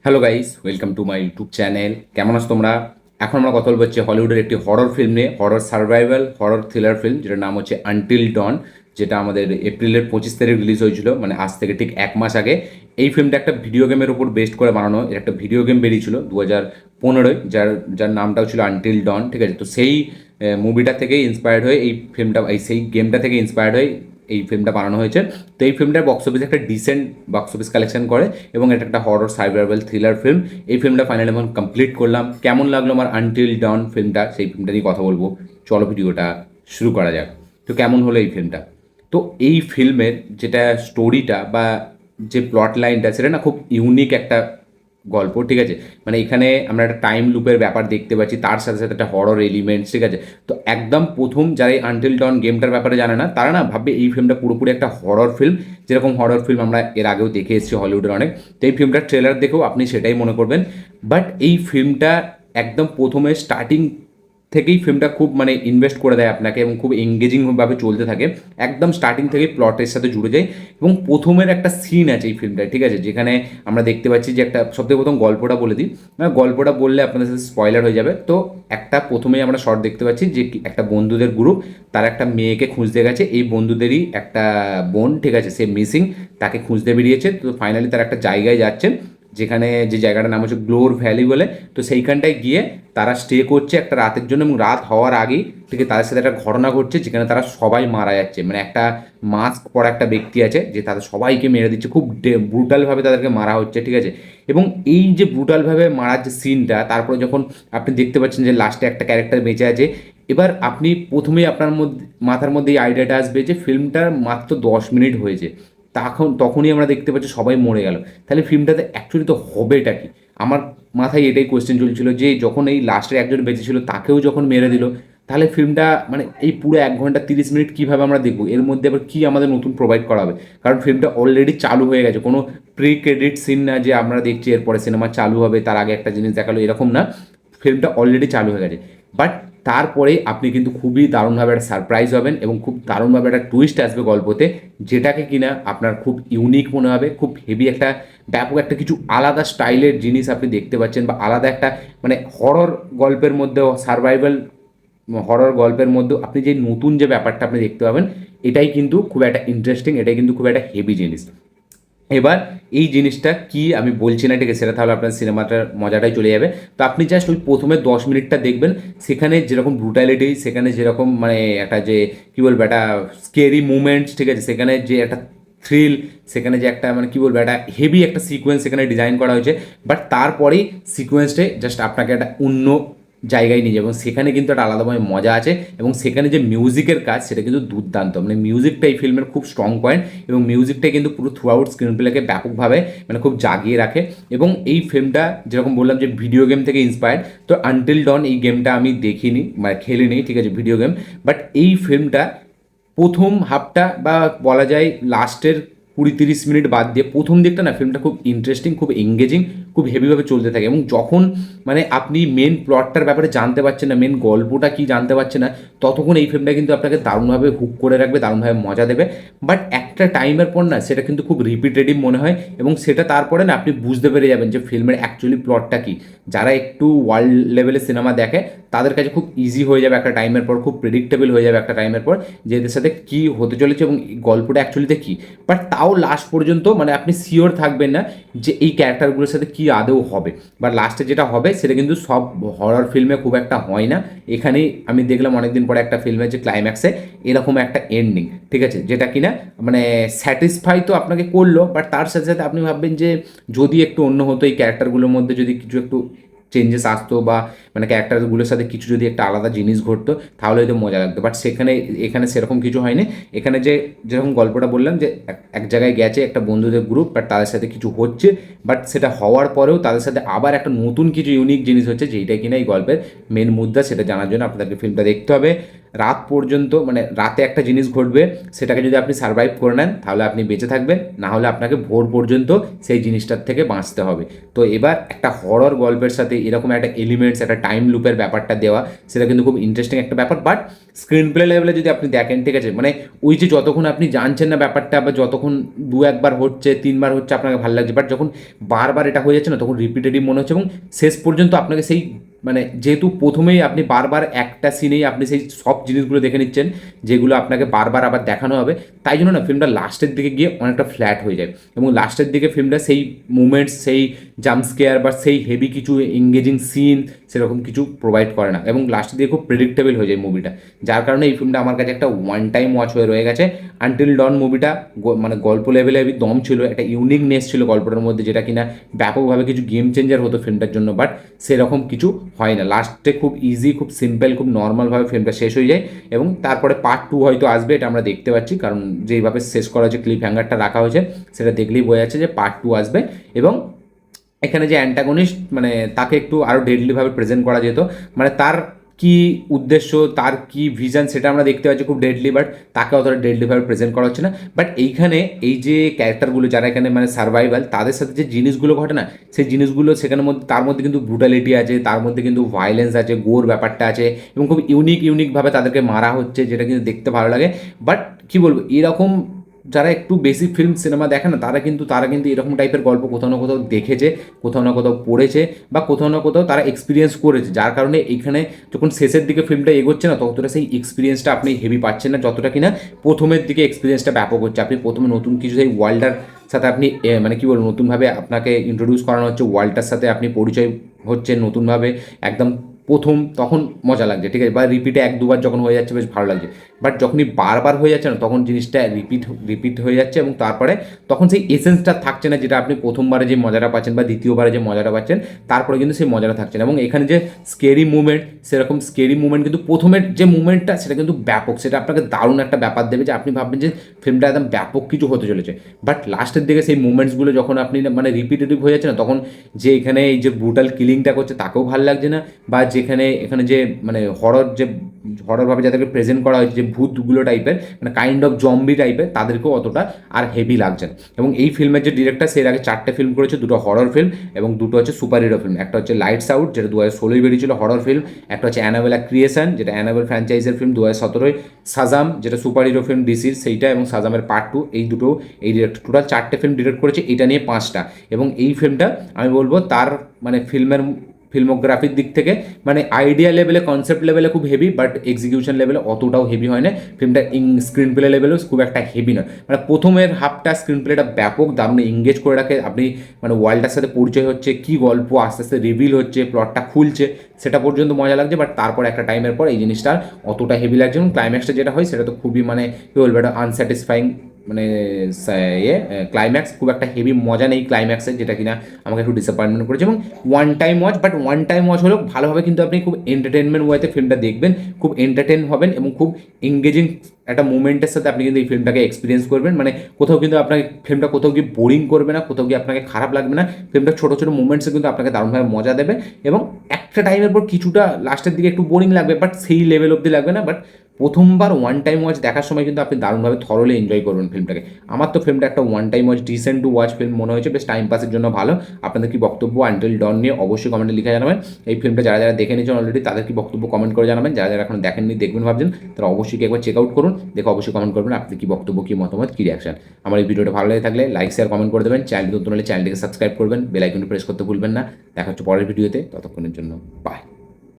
Hello guys, welcome to my YouTube channel. কেমন আছো তোমরা? এখন আমরা কথা বলবো হচ্ছে হলিউডের একটি হরর ফিল্ম নিয়ে, horror survival horror thriller film, যেটার নাম হচ্ছে আনটিল ডন, যেটা আমাদের এপ্রিলের 25 তারিখ রিলিজ হয়েছিল, মানে আজ থেকে ঠিক 1 মাস আগে। এই ফিল্মটা একটা ভিডিও গেমের উপর বেস্ড করে বানানো। এর একটা ভিডিও গেম বেরিয়েছিল 2015, যার যার নামটাও ছিল আনটিল ডন। ঠিক আছে, তো সেই মুভিটা থেকেই ইন্সপায়ার্ড হয়ে এই ফিল্মটা, সেই গেমটা থেকে ইন্সপায়ার্ড হয়ে এই ফিল্মটা বানানো হয়েছে। তো এই ফিল্মটার বক্স অফিসে একটা ডিসেন্ট বক্স অফিস কালেকশন করে এবং এটা একটা হরর সার্ভাইভাল থ্রিলার ফিল্ম। এই ফিল্মটা ফাইনালি আমি কমপ্লিট করলাম। কেমন লাগলো আমার আনটিল ডন ফিল্মটা, সেই ফিল্মটা নিয়ে কথা বলবো। চলো ভিডিওটা শুরু করা যাক। তো কেমন হলো এই ফিল্মটা? তো এই ফিল্মের যেটা স্টোরিটা বা যে প্লট লাইনটা, সেটা না খুব ইউনিক একটা গল্প। ঠিক আছে, মানে এখানে আমরা একটা টাইম লুপের ব্যাপার দেখতে পাচ্ছি, তার সাথে সাথে একটা হরর এলিমেন্টস। ঠিক আছে, তো একদম প্রথম যারা এই আনটিল ডন গেমটার ব্যাপারে জানে না, তারা না ভাববে এই ফিল্মটা পুরোপুরি একটা হরর ফিল্ম, যেরকম হরর ফিল্ম আমরা এর আগেও দেখে এসেছি হলিউডের অনেক। তো এই ফিল্মটার ট্রেলার দেখেও আপনি সেটাই মনে করবেন। বাট এই ফিল্মটা একদম প্রথমে স্টার্টিং থেকেই ফিল্মটা খুব মানে ইনভেস্ট করে দেয় আপনাকে এবং খুব এঙ্গেজিংভাবে চলতে থাকে। একদম স্টার্টিং থেকেই প্লটের সাথে জুড়ে যায়। এবং প্রথমের একটা সিন আছে এই ফিল্মটায়, ঠিক আছে, যেখানে আমরা দেখতে পাচ্ছি যে একটা, সবথেকে প্রথম গল্পটা বলে দিই, গল্পটা বললে আপনাদের সাথে স্পয়লার হয়ে যাবে। তো একটা প্রথমেই আমরা শর্ট দেখতে পাচ্ছি যে একটা বন্ধুদের গ্রুপ, তার একটা মেয়েকে খুঁজতে গেছে। এই বন্ধুদেরই একটা বোন, ঠিক আছে, সে মিসিং, তাকে খুঁজতে বেরিয়েছে। তো ফাইনালি তারা একটা জায়গায় যাচ্ছে, যেখানে যে জায়গাটার নাম হচ্ছে গ্লোর ভ্যালি বলে। তো সেইখানটায় গিয়ে তারা স্টে করছে একটা রাতের জন্য, এবং রাত হওয়ার আগেই থেকে তাদের সাথে একটা ঘটনা ঘটছে, যেখানে তারা সবাই মারা যাচ্ছে। মানে একটা মাস্ক পরা একটা ব্যক্তি আছে, যে তাদের সবাইকে মেরে দিচ্ছে, খুব ব্রুটালভাবে তাদেরকে মারা হচ্ছে। ঠিক আছে, এবং এই যে ব্রুটালভাবে মারার যে সিনটা, তারপরে যখন আপনি দেখতে পাচ্ছেন যে লাস্টে একটা ক্যারেক্টার বেঁচে আছে, এবার আপনি প্রথমেই আপনার মধ্যে মাথার মধ্যে এই আইডিয়াটা আসবে যে ফিল্মটার মাত্র 10 মিনিট হয়েছে, তখনই আমরা দেখতে পাচ্ছি সবাই মরে গেল। তাহলে ফিল্মটাতে অ্যাকচুয়ালি তো হবেটা কি? আমার মাথায় এটাই কোয়েশ্চেন চলছিল, যে যখন এই লাস্টের একজন বেঁচে ছিল তাকেও যখন মেরে দিল, তাহলে ফিল্মটা মানে এই পুরো 1 ঘন্টা 30 মিনিট কীভাবে আমরা দেখবো? এর মধ্যে আবার কী আমাদের নতুন প্রোভাইড করা হবে? কারণ ফিল্মটা অলরেডি চালু হয়ে গেছে, কোনো প্রি ক্রেডিট সিন না যে আমরা দেখছি এরপরে সিনেমা চালু হবে তার আগে একটা জিনিস দেখালো, এরকম না। ফিল্মটা অলরেডি চালু হয়ে গেছে। বাট তারপরেই আপনি কিন্তু খুবই দারুণভাবে একটা সারপ্রাইজ হবেন এবং খুব দারুণভাবে একটা টুইস্ট আসবে গল্পতে, যেটাকে কিনা আপনার খুব ইউনিক মনে হবে। খুব হেভি একটা, ব্যাপক একটা কিছু আলাদা স্টাইলের জিনিস আপনি দেখতে পাচ্ছেন, বা আলাদা একটা মানে হরর গল্পের মধ্যেও, সার্ভাইভাল হরর গল্পের মধ্যেও আপনি যে নতুন যে ব্যাপারটা আপনি দেখতে পাবেন, এটাই কিন্তু খুব একটা ইন্টারেস্টিং, এটাই কিন্তু খুব একটা হেভি জিনিস। এবার এই জিনিসটা কি আমি বলছি না, ঠিক আছে, সেটা তাহলে আপনার সিনেমাটার মজাটাই চলে যাবে। তো আপনি জাস্ট ওই প্রথমে 10 মিনিটটা দেখবেন, সেখানে যেরকম ব্রুটালিটি, সেখানে যেরকম মানে একটা যে কী বলবো, একটা স্কেরি মুভমেন্টস, ঠিক আছে, সেখানে যে একটা থ্রিল, সেখানে যে একটা মানে কী বলবো, একটা হেভি একটা সিকোয়েন্স সেখানে ডিজাইন করা হয়েছে। বাট তারপরেই সিকোয়েন্সটাই জাস্ট আপনাকে একটা অন্য জায়গায় নিয়ে যাবে, এবং সেখানে কিন্তু একটা আলাদাভাবে মজা আছে। এবং সেখানে যে মিউজিকের কাজ, সেটা কিন্তু দুর্দান্ত। মানে মিউজিকটা এই ফিল্মের খুব স্ট্রং পয়েন্ট, এবং মিউজিকটা কিন্তু পুরো থ্রু আউট স্ক্রিন প্লেকে ব্যাপকভাবে মানে খুব জাগিয়ে রাখে। এবং এই ফিল্মটা যেরকম বললাম যে ভিডিও গেম থেকে ইন্সপায়ার্ড, তো আনটিল ডন এই গেমটা আমি দেখিনি, মানে খেলিনি, ঠিক আছে, ভিডিও গেম। বাট এই ফিল্মটা প্রথম হাফটা বা বলা যায় লাস্টের 20-30 মিনিট বাদ দিয়ে প্রথম দিকটা না, ফিল্মটা খুব ইন্টারেস্টিং, খুব এঙ্গেজিং, খুব হেভিভাবে চলতে থাকে। এবং যখন মানে আপনি মেন প্লটটার ব্যাপারে জানতে পারছেন না, মেন গল্পটা কি জানতে পারছেন না, ততক্ষণ এই ফিল্মটা কিন্তু আপনাকে দারুণভাবে হুক করে রাখবে, দারুণভাবে মজা দেবে। বাট একটা টাইমের পর না সেটা কিন্তু খুব রিপিটেটিভ মনে হয়, এবং সেটা তারপরে না আপনি বুঝতে পেরে যাবেন যে ফিল্মের অ্যাকচুয়ালি প্লটটা কী। যারা একটু ওয়ার্ল্ড লেভেলের সিনেমা দেখে, তাদের কাছে খুব ইজি হয়ে যাবে একটা টাইমের পর, খুব প্রেডিক্টেবল হয়ে যাবে একটা টাইমের পর, যে এদের সাথে কী হতে চলেছে এবং এই গল্পটা অ্যাকচুয়ালিতে কী। বাট তাও লাস্ট পর্যন্ত মানে আপনি শিওর থাকবেন না যে এই ক্যারেক্টারগুলোর সাথে কী আদৌ হবে। বাট লাস্টে যেটা হবে সেটা কিন্তু সব হরর ফিল্মে খুব একটা হয় না। এখানেই আমি দেখলাম অনেকদিন পরে একটা ফিল্মের যে ক্লাইম্যাক্সে এরকম একটা এন্ডিং, ঠিক আছে, যেটা কিনা মানে স্যাটিসফাই তো আপনাকে করলো, বাট তার সাথে সাথে আপনি ভাববেন যে যদি একটু অন্য হতো, এই ক্যারেক্টারগুলোর মধ্যে যদি কিছু একটু চেঞ্জেস আসতো, বা মানে ক্যারেক্টারগুলোর সাথে কিছু যদি একটা আলাদা জিনিস ঘটতো, তাহলে হয়তো মজা লাগতো। বাট এখানে সেরকম কিছু হয়নি। এখানে যেরকম গল্পটা বললাম, যে এক জায়গায় গেছে একটা বন্ধুদের গ্রুপ, বাট তাদের সাথে কিছু হচ্ছে, বাট সেটা হওয়ার পরেও তাদের সাথে আবার একটা নতুন কিছু ইউনিক জিনিস হচ্ছে, যেইটা কিনা এই গল্পের মেন মুদ্রা। সেটা জানার জন্য আপনাদেরকে ফিল্মটা দেখতে হবে। রাত পর্যন্ত, মানে রাতে একটা জিনিস ঘটবে, সেটাকে যদি আপনি সার্ভাইভ করে নেন তাহলে আপনি বেঁচে থাকবেন, না হলে আপনাকে ভোর পর্যন্ত সেই জিনিসটার থেকে বাঁচতে হবে। তো এবার একটা হরর গল্পের সাথে এরকম একটা এলিমেন্টস, একটা টাইম লুপের ব্যাপারটা দেওয়া, সেটা কিন্তু খুব ইন্টারেস্টিং একটা ব্যাপার। বাট স্ক্রিন প্লে লেভেলে যদি আপনি দেখেন, ঠিক আছে, মানে ওই যে যতক্ষণ আপনি জানছেন না ব্যাপারটা, বা যতক্ষণ দু একবার হচ্ছে, তিনবার হচ্ছে, আপনাকে ভালো লাগছে, বাট যখন বারবার এটা হয়ে যাচ্ছে না, তখন রিপিটেটিভ মনে হচ্ছে, এবং শেষ পর্যন্ত আপনাকে সেই, মানে যেহেতু প্রথমেই আপনি বারবার একটা সিনেই আপনি সেই সব জিনিসগুলো দেখে নিচ্ছেন যেগুলো আপনাকে বারবার আবার দেখানো হবে, তাই জন্য না ফিল্মটা লাস্টের দিকে গিয়ে অনেকটা ফ্ল্যাট হয়ে যায়, এবং লাস্টের দিকে ফিল্মটা সেই মুমেন্টস, সেই জাম্প স্কেয়ার বা সেই হেভি কিছু এঙ্গেজিং সিন সেরকম কিছু প্রোভাইড করে না, এবং লাস্টের দিকে খুব প্রেডিক্টেবল হয়ে যায় মুভিটা। যার কারণে এই ফিল্মটা আমার কাছে একটা ওয়ান টাইম ওয়াচ হয়ে রয়ে গেছে। আনটিল ডন মুভিটা মানে গল্প লেভেলে দম ছিল, একটা ইউনিকনেস ছিল গল্পটার মধ্যে, যেটা কিনা ব্যাপকভাবে কিছু গেম চেঞ্জার হতো ফিল্মটার জন্য, বাট সেরকম কিছু হয় না। লাস্টে খুব ইজি, খুব সিম্পল, খুব নর্মালভাবে ফিল্মটা শেষ হয়ে যায়, এবং তারপরে পার্ট 2 হয়তো আসবে, এটা আমরা দেখতে পাচ্ছি, কারণ যেইভাবে শেষ করা হয়েছে, ক্লিপ হ্যাঙ্গারটা রাখা হয়েছে, সেটা দেখলেই বোঝা যাচ্ছে যে পার্ট 2 আসবে। এবং এখানে যে অ্যান্টাগনিস্ট, মানে তাকে একটু আরও ডেডলিভাবে প্রেজেন্ট করা যেত, মানে তার কি উদ্দেশ্য, তার কি ভিশন, সেটা আমরা দেখতে পাচ্ছি খুব ডেডলি, বাট তাকে অতটা ডেডলিভাবে প্রেজেন্ট করা হচ্ছে না। বাট এইখানে এই যে ক্যারেক্টারগুলো যারা এখানে মানে সার্ভাইভাল, তাদের সাথে যে জিনিসগুলো ঘটে না, সেই জিনিসগুলো সেখানের মধ্যে, তার মধ্যে কিন্তু ব্রুটালিটি আছে, তার মধ্যে কিন্তু ভায়োলেন্স আছে, গোর ব্যাপারটা আছে, এবং খুব ইউনিকভাবে তাদেরকে মারা হচ্ছে, যেটা কিন্তু দেখতে ভালো লাগে। বাট কী বলবো, এরকম যারা একটু বেশি ফিল্ম সিনেমা দেখে না, তারা কিন্তু এরকম টাইপের গল্প কোথাও না কোথাও দেখেছে, কোথাও না কোথাও পড়েছে, বা কোথাও না কোথাও তারা এক্সপিরিয়েন্স করেছে, যার কারণে এখানে যখন শেষের দিকে ফিল্মটা এগোচ্ছে না, ততটা সেই এক্সপিরিয়েন্সটা আপনি হেভি পাচ্ছেন না, যতটা কিনা প্রথমের দিকে এক্সপিরিয়েন্সটা ব্যাপক হচ্ছে। আপনি প্রথমে নতুন কিছু সেই ওয়ার্ল্ডটার সাথে আপনি মানে কী বলবো, নতুনভাবে আপনাকে ইন্ট্রোডিউস করানো হচ্ছে, ওয়ার্ল্ডটার সাথে আপনি পরিচয় হচ্ছে নতুনভাবে একদম প্রথম, তখন মজা লাগছে, ঠিক আছে, বা রিপিটে এক দুবার যখন হয়ে যাচ্ছে বেশ ভালো লাগছে। বাট যখনই বারবার হয়ে যাচ্ছে না, তখন জিনিসটা রিপিট হয়ে যাচ্ছে, এবং তারপরে তখন সেই এসেন্সটা থাকছে না, যেটা আপনি প্রথমবারে যে মজাটা পাচ্ছেন বা দ্বিতীয়বারে যে মজাটা পাচ্ছেন, তারপরে কিন্তু সেই মজাটা থাকছে না। এবং এখানে যে স্কেরি মুভমেন্ট, সেরকম স্কেরি মুভমেন্ট কিন্তু প্রথমের যে মুভমেন্টটা, সেটা কিন্তু ব্যাপক, সেটা আপনাকে দারুণ একটা ব্যাপার দেবে, যে আপনি ভাববেন যে ফিল্মটা একদম ব্যাপক কিছু হতে চলেছে। বাট লাস্টের দিকে সেই মুভমেন্টসগুলো যখন আপনি মানে রিপিটেটিভ হয়ে যাচ্ছে না, তখন যে এখানে এই যে ব্রুটাল কিলিংটা করছে তাকেও ভালো লাগছে না, বা এখানে যে মানে হররভাবে যাদেরকে প্রেজেন্ট করা হয়েছে, যে ভূতগুলো টাইপের, মানে কাইন্ড অফ জম্বি টাইপের, তাদেরকেও অতটা আর হেভি লাগছে না। এবং এই ফিল্মের যে ডিরেক্টর, সে আগে 4টে ফিল্ম করেছে, 2টো হরর ফিল্ম এবং 2টো হচ্ছে সুপার হিরো ফিল্ম। একটা হচ্ছে লাইটস আউট, যেটা 2016 বেরিয়েছিল, হরর ফিল্ম। একটা হচ্ছে অ্যানাবেলা ক্রিয়েশন, যেটা অ্যানাবেল ফ্র্যাঞ্চাইজের ফিল্ম, 2017। সাজাম, যেটা সুপার হিরো ফিল্ম ডিসির, সেইটা, এবং সাজামের পার্ট 2, এই দুটো এই ডিরেক্টর টোটাল 4টে ফিল্ম ডিরেক্ট করেছে, এটা নিয়ে 5টা। এবং এই ফিল্মটা আমি বলবো তার মানে ফিল্মোগ্রাফির দিক থেকে মানে আইডিয়া লেভেলে, কনসেপ্ট লেভেলে খুব হেভি, বাট এক্সিকিউশন লেভেলে অতটাও হেভি হয় না। ফিল্মটা স্ক্রিন প্লে লেভেলেও খুব একটা হেভি নয়, মানে প্রথমের হাফটা স্ক্রিন প্লেটা ব্যাপক দারুণ এঙ্গেজ করে রাখে, আপনি মানে ওয়ার্ল্ডটার সাথে পরিচয় হচ্ছে, কী গল্প আস্তে আস্তে রিভিল হচ্ছে, প্লটটা খুলছে, সেটা পর্যন্ত মজা লাগছে। বাট তারপর একটা টাইমের পর এই জিনিসটা অতটা হেভি লাগছে, এবং ক্লাইম্যাক্সটা যেটা হয় সেটা তো খুবই মানে কী বলবো, একটা আনস্যাটিসফাইং, মানে ক্লাইম্যাক্স খুব একটা হেভি মজা নেই ক্লাইম্যাক্সে, যেটা কিনা আমাকে একটু ডিসঅ্যাপয়েন্টমেন্ট করেছে। এবং one time watch, but one time watch হলেও ভালোভাবে কিন্তু আপনি খুব এন্টারটেনমেন্ট ওয়েতে ফিল্মটা দেখবেন, খুব এন্টারটেন হবেন, এবং খুব এঙ্গেজিং একটা মুভমেন্টের সাথে আপনি কিন্তু এই ফিল্মটাকে এক্সপিরিয়েন্স করবেন। মানে কোথাও কিন্তু আপনাকে ফিল্মটা কোথাও গিয়ে বোরিং করবে না, কোথাও গিয়ে আপনাকে খারাপ লাগবে না। ফিল্মটা ছোটো ছোটো মুভমেন্টসে কিন্তু আপনাকে দারুণভাবে মজা দেবে, এবং একটা টাইমের পর কিছুটা লাস্টের দিকে একটু বোরিং লাগবে, বাট সেই লেভেল অবধি লাগবে না। বাট প্রথমবার ওয়ান টাইম ওয়াচ দেখার সময় কিন্তু আপনি দারুণভাবে থরলি এনজয় করবেন ফিল্মটাকে। আমার তো ফিল্মটা একটা one time watch, decent to watch film মনে হয়েছে, বেশ টাইম পাসের জন্য ভালো। আপনাদের কি বক্তব্য আনটিল ডন নিয়ে অবশ্যই কমেন্টে লিখে জানাবেন। এই ফিল্মটা যারা যারা দেখে নিয়েছেন অলরেডি, তাদের কি বক্তব্য কমেন্ট করে জানাবেন। যারা যারা এখন দেখেননি, দেখবেন ভাবছেন, তারা অবশ্যই একবার চেক আউট করুন, দেখে অবশ্যই কমেন্ট করবেন আপনি কি বক্তব্য, কি মতামত, কি রিয়াকশন। আমার এই ভিডিওটা ভালো লাগে থাকলে লাইক শেয়ার কমেন্ট করে দেবেন। চ্যানেলটি নতুন হলে চ্যানেলটিকে সাবস্ক্রাইব করবেন, বেল আইকনটি প্রেস করতে ভুলবেন না। দেখা হচ্ছে পরের ভিডিওতে, ততক্ষণের জন্য বাই।